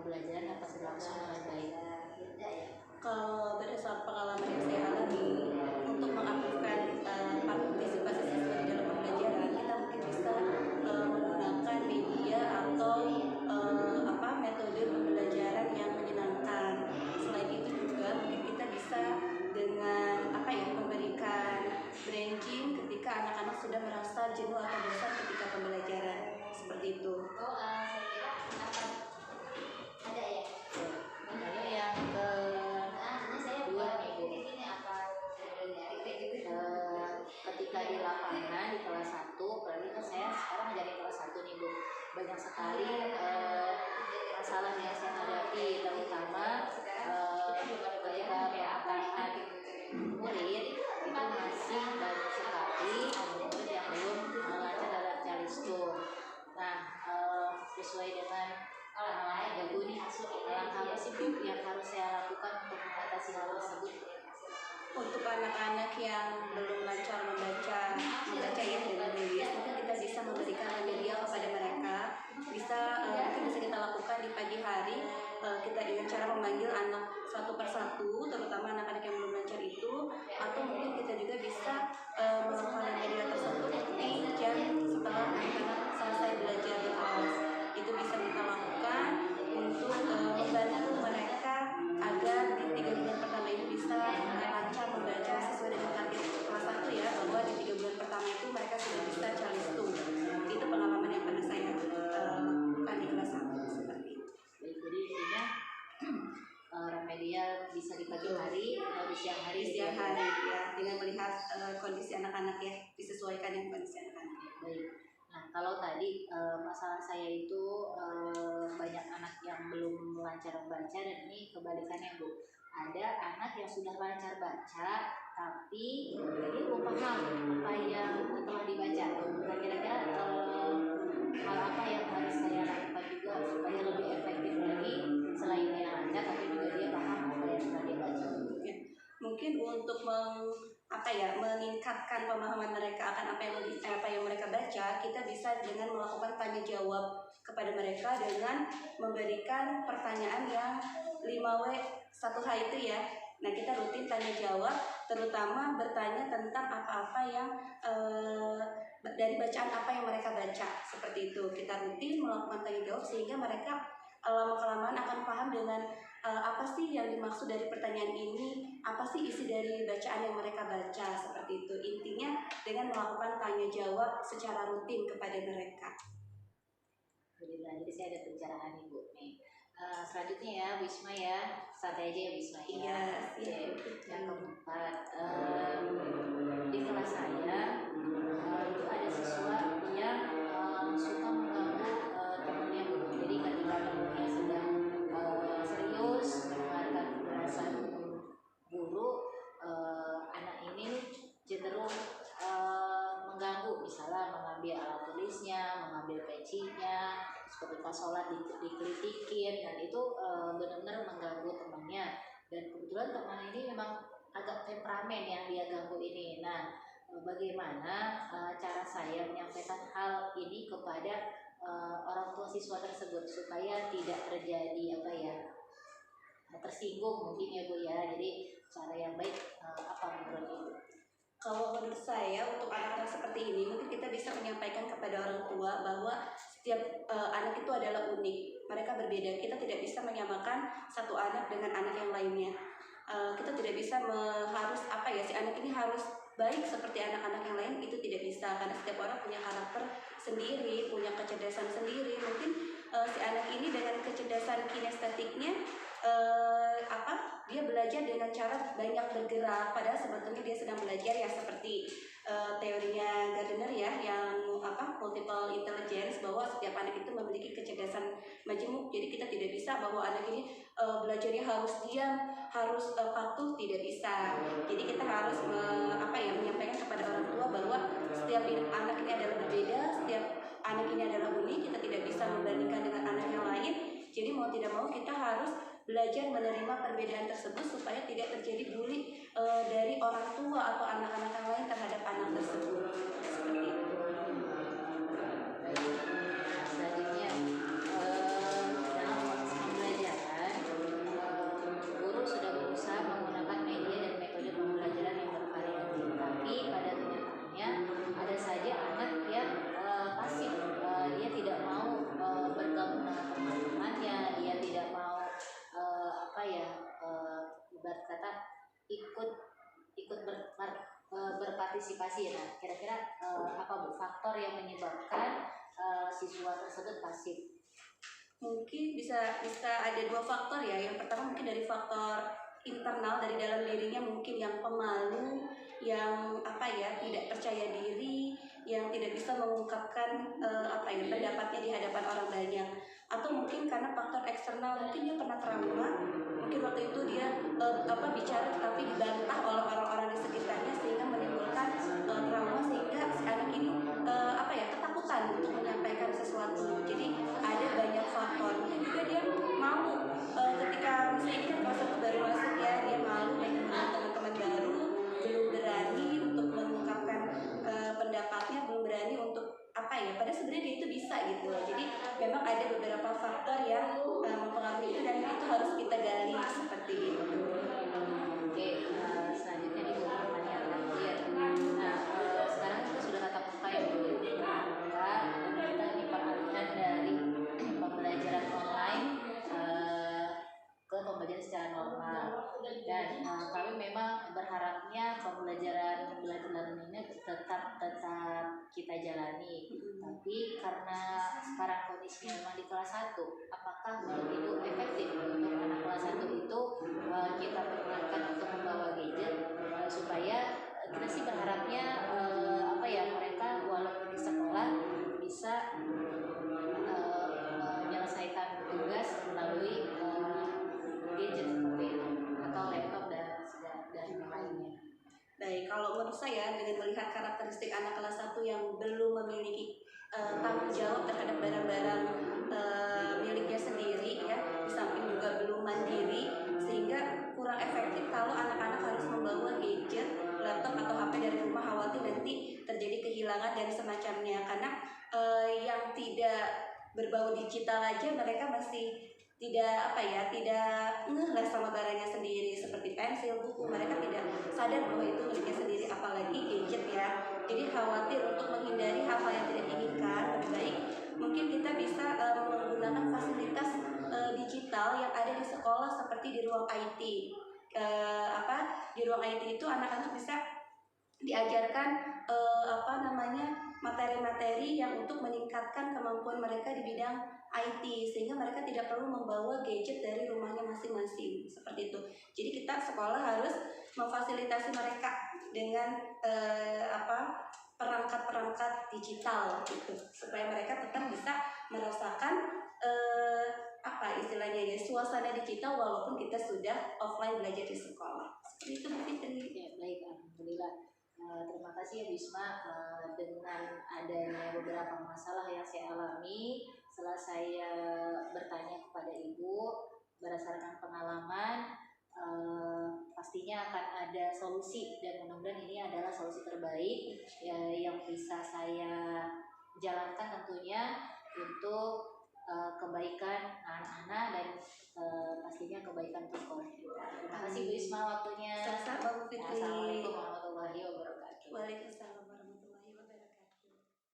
pembelajaran dapat berlangsung dengan baik? Kalau berdasarkan pengalaman yang saya alami, untuk mengaktifkan partisipasi siswa di dalam pembelajaran, kita mungkin bisa menggunakan media atau metode pembelajaran yang menyenangkan. Selain itu juga mungkin kita bisa dengan memberikan branching ketika anak-anak sudah merasa jenuh atau bosan ketika pembelajaran, seperti itu. Saya kira ada ya. Lalu yang kedua nih Bu, ketika di lapangan di kelas 1, berarti kan saya sekarang ngajarin kelas 1 nih Bu, banyak sekali masalah yang saya hadapi, terutama ketika pelatihan murid itu masih banyak sekali murid yang belum lancar dalam calistung. Nah, sesuai dengan Bu nih, langkah apa sih Bu yang harus saya lakukan untuk mengatasi hal tersebut? Untuk anak-anak yang belum lancar membaca ya dengan menulis, mungkin kita bisa memberikan remedial kepada mereka. Mungkin bisa kita lakukan di pagi hari. Kita dengan cara memanggil anak satu persatu, terutama anak-anak yang belum lancar itu, atau mungkin kita juga bisa melakukan remedial tersebut di jam setelah anak-anak selesai belajar di kelas. Itu bisa kita lakukan untuk membantu mereka agar di 3 bulan pertama ini bisa lancar membaca sesuai dengan target kelas 1 ya, bahwa di 3 bulan pertama itu mereka sudah bisa calistung. Itu pengalaman yang pernah saya lakukan di kelas 1 seperti itu. Jadi intinya remedial bisa di pagi hari atau di siang hari? Di siang hari ya, dengan melihat kondisi anak-anak ya, disesuaikan dengan kondisi anak-anak. Baik. Nah, kalau tadi masalah saya itu banyak anak yang belum lancar membaca, dan ini kebalikannya Bu. Ada anak yang sudah lancar baca, tapi dia belum paham apa yang telah dibaca. Nah, kira-kira hal apa yang harus saya lakukan juga supaya lebih efektif lagi, selain dia lancar, tapi juga dia paham apa yang telah dia baca? Ya. Mungkin untuk meningkatkan pemahaman mereka akan apa yang mereka baca, kita bisa dengan melakukan tanya jawab kepada mereka dengan memberikan pertanyaan yang 5W 1H itu ya. Nah, kita rutin tanya jawab, terutama bertanya tentang apa-apa yang dari bacaan apa yang mereka baca, seperti itu. Kita rutin melakukan tanya jawab sehingga mereka lama-kelamaan akan paham dengan apa sih yang dimaksud dari pertanyaan ini, apa sih isi dari bacaan yang mereka baca, seperti itu. Intinya dengan melakukan tanya jawab secara rutin kepada mereka. Jadi saya ada pencerahan nih Bu nih. Selanjutnya ya Bu Isma ya, santai aja ya Bu Isma ya. Iya. Yang keempat, di kelas saya itu ada siswa yang suka mengganggu temannya Bu. Jadi ketika temannya sedang serius mendengarkan penjelasan guru, anak ini cenderung mengganggu, misalnya mengambil alat tulisnya, mengambil pecinya, ketika sholat dikritikin, dan itu benar-benar mengganggu temannya. Dan kebetulan teman ini memang agak temperamen yang dia ganggu ini. Nah, bagaimana cara saya menyampaikan hal ini kepada orang tua siswa tersebut supaya tidak terjadi tersinggung mungkin ya Bu ya. Jadi cara yang baik apa menurut Ibu? Kalau menurut saya untuk anak-anak seperti ini, mungkin kita bisa menyampaikan kepada orang tua bahwa setiap anak itu adalah unik, mereka berbeda. Kita tidak bisa menyamakan satu anak dengan anak yang lainnya. Kita tidak bisa si anak ini harus baik seperti anak-anak yang lain, itu tidak bisa, karena setiap orang punya karakter sendiri, punya kecerdasan sendiri. Mungkin si anak ini dengan kecerdasan kinestetiknya dia belajar dengan cara banyak bergerak, padahal sebetulnya dia sedang belajar ya seperti teorinya Gardner ya, yang multiple intelligence, bahwa setiap anak itu memiliki kecerdasan majemuk. Jadi kita tidak bisa bahwa anak ini belajarnya harus diam, harus patuh, tidak bisa. Jadi kita harus menyampaikan kepada orang tua bahwa setiap anak ini adalah berbeda, setiap anak ini adalah unik, kita tidak bisa membandingkan dengan anak yang lain. Jadi mau tidak mau kita harus belajar menerima perbedaan tersebut supaya tidak terjadi bully dari orang tua atau anak-anak yang lain terhadap anak tersebut. Seperti itu. Selanjutnya dalam proses pembelajaran partisipasi. Nah, kira-kira apa Bu faktor yang menyebabkan siswa tersebut pasif? Mungkin bisa ada dua faktor ya. Yang pertama mungkin dari faktor internal dari dalam dirinya, mungkin yang pemalu, yang tidak percaya diri, yang tidak bisa mengungkapkan pendapatnya di hadapan orang banyak. Atau mungkin karena faktor eksternal, mungkin dia pernah trauma, mungkin waktu itu dia bicara tetapi dibantah oleh orang-orang di sekitarnya sehingga menimbulkan trauma, sehingga si anak ini ketakutan untuk menyampaikan sesuatu. Jadi ada banyak faktor. Mungkin juga dia malu ketika misalnya ini kan kelas 1 baru masuk ya, dia malu dengan teman-teman baru, belum berani untuk mengungkapkan pendapatnya, belum berani untuk padahal sebenarnya dia itu bisa gitu. Jadi memang ada beberapa faktor yang mempengaruhi itu, dan itu harus kita gali seperti itu. Oke, selanjutnya nih pertanyaan terakhir. Nah, sekarang kita sudah tatap muka ya Bu, dan kita ini peralihan dari pembelajaran online ke pembelajaran secara normal. Dan kami memang berharapnya pembelajaran ini tetap kita jalani. Tapi karena sekarang kondisinya memang di kelas 1, apakah itu efektif untuk anak kelas 1 itu kita perkenalkan untuk membawa gadget supaya kita sih berharapnya mereka walaupun di sekolah bisa menyelesaikan tugas melalui gadget seperti itu atau laptop dan lainnya. Baik, kalau menurut saya dengan melihat karakteristik anak kelas 1 yang belum memiliki tanggung jawab terhadap barang-barang miliknya sendiri ya, di samping juga belum mandiri, sehingga kurang efektif kalau anak-anak harus membawa gadget, laptop atau HP dari rumah, khawatir nanti terjadi kehilangan dan semacamnya. Karena yang tidak berbau digital aja mereka masih tidak ngeh lah sama barangnya sendiri, seperti pensil, buku, mereka tidak sadar bahwa itu miliknya sendiri, apalagi gadget ya. Jadi khawatir untuk menghindari hal-hal yang tidak diinginkan, lebih baik mungkin kita bisa menggunakan fasilitas digital yang ada di sekolah, seperti di ruang IT. Di ruang IT itu anak-anak bisa diajarkan materi-materi yang untuk meningkatkan kemampuan mereka di bidang IT, sehingga mereka tidak perlu membawa gadget dari rumahnya masing-masing, seperti itu. Jadi kita sekolah harus memfasilitasi mereka dengan perangkat-perangkat digital gitu, supaya mereka tetap bisa merasakan suasana digital walaupun kita sudah offline belajar di sekolah. Seperti itu mungkin tadi. Ya, baik, alhamdulillah. Terima kasih ya Bisma, dengan adanya beberapa masalah yang saya alami setelah saya bertanya kepada Ibu berdasarkan pengalaman, pastinya akan ada solusi, dan mudah-mudahan ini adalah solusi terbaik yang bisa saya jalankan tentunya untuk kebaikan anak-anak dan pastinya kebaikan untuk sekolah kita. Terima kasih Bu Isma waktunya. Sama-sama Bu Fitri. Assalamualaikum warahmatullahi wabarakatuh. Waalaikumsalam warahmatullahi wabarakatuh.